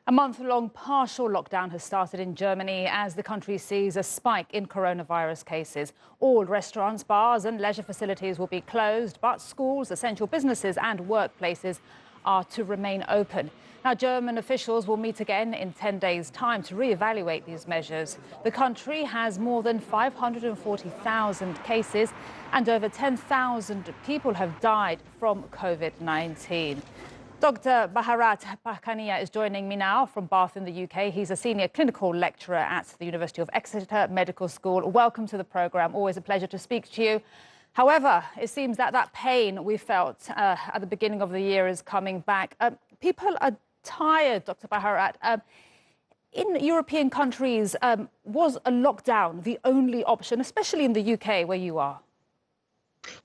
A month-long partial lockdown has started in Germany as the country sees a spike in coronavirus cases. All restaurants, bars and leisure facilities will be closed, but schools, essential businesses and workplaces are to remain open. Now, German officials will meet again in 10 days' time to re-evaluate these measures. The country has more than 540,000 cases and over 10,000 people have died from COVID-19. Dr. Bharat Pakania is joining me now from Bath in the UK. He's a senior clinical lecturer at the University of Exeter Medical School. Welcome to the programme. Always a pleasure to speak to you. However, it seems that pain we felt at the beginning of the year is coming back. People are tired, Dr. Bharat. In European countries, was a lockdown the only option, especially in the UK where you are?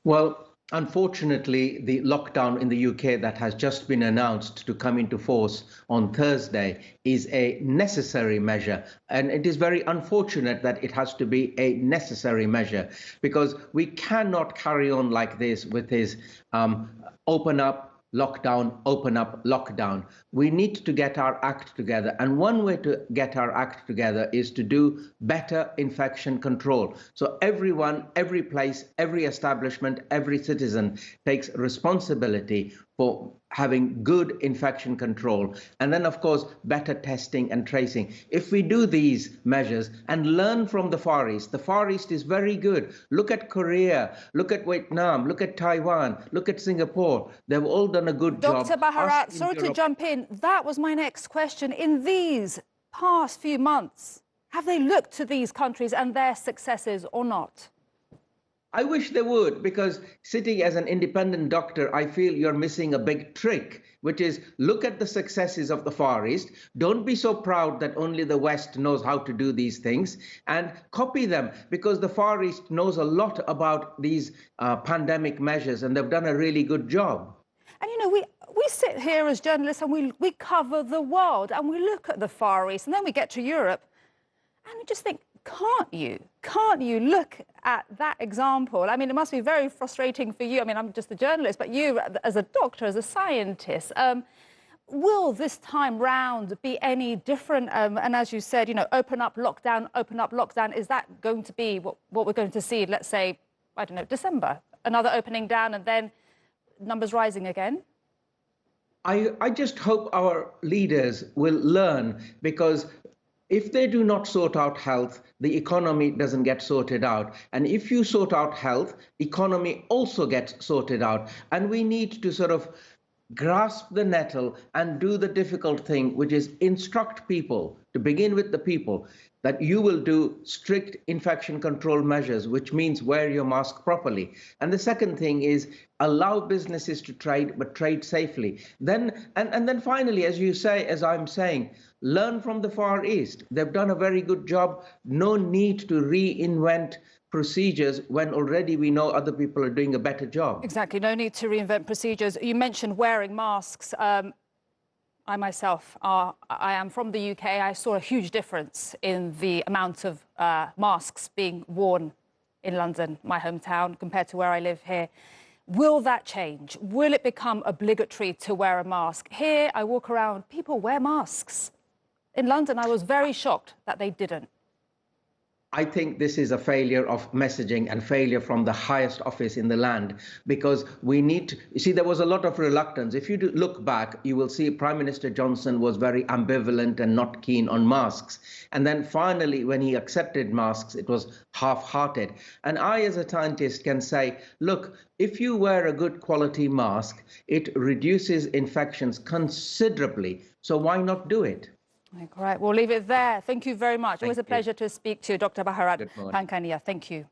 Well, unfortunately, the lockdown in the UK that has just been announced to come into force on Thursday is a necessary measure. And it is very unfortunate that it has to be a necessary measure because we cannot carry on like this with this open up, lockdown, open up, lockdown. We need to get our act together. And one way to get our act together is to do better infection control. So everyone, every place, every establishment, every citizen takes responsibility for having good infection control. And then, of course, better testing and tracing. If we do these measures and learn from the Far East is very good. Look at Korea, look at Vietnam, look at Taiwan, look at Singapore. They've all done a good job. Dr. Bharat, sorry to jump in. That was my next question. In these past few months, have they looked to these countries and their successes or not? I wish they would, because sitting as an independent doctor, I feel you're missing a big trick, which is look at the successes of the Far East. Don't be so proud that only the West knows how to do these things, and copy them, because the Far East knows a lot about these pandemic measures, and they've done a really good job. And, you know, we sit here as journalists and we cover the world and we look at the Far East and then we get to Europe and we just think, can't you look at that example? I mean, it must be very frustrating for you. I mean, I'm just a journalist, but you as a doctor, as a scientist, will this time round be any different? And as you said, you know, open up, lockdown. Is that going to be what we're going to see, let's say, I don't know, December? Another opening down and then numbers rising again? I just hope our leaders will learn, because if they do not sort out health, the economy doesn't get sorted out. And if you sort out health, economy also gets sorted out. And we need to sort of grasp the nettle and do the difficult thing, which is instruct people, to begin with the people, that you will do strict infection control measures, which means wear your mask properly. And the second thing is allow businesses to trade, but trade safely. Then, and then finally, as you say, as I'm saying, learn from the Far East. They've done a very good job. No need to reinvent procedures when already we know other people are doing a better job. Exactly. No need to reinvent procedures. You mentioned wearing masks. I myself, I am from the UK. I saw a huge difference in the amount of masks being worn in London, my hometown, compared to where I live here. Will that change? Will it become obligatory to wear a mask? Here, I walk around, people wear masks. In London, I was very shocked that they didn't. I think this is a failure of messaging and failure from the highest office in the land, because we need to, you see, there was a lot of reluctance. If you look back, you will see Prime Minister Johnson was very ambivalent and not keen on masks. And then finally, when he accepted masks, it was half-hearted. And I, as a scientist, can say, look, if you wear a good quality mask, it reduces infections considerably. So why not do it? All right, we'll leave it there. Thank you very much. Always a pleasure to speak to you, Dr. Bharat Pakania. Thank you.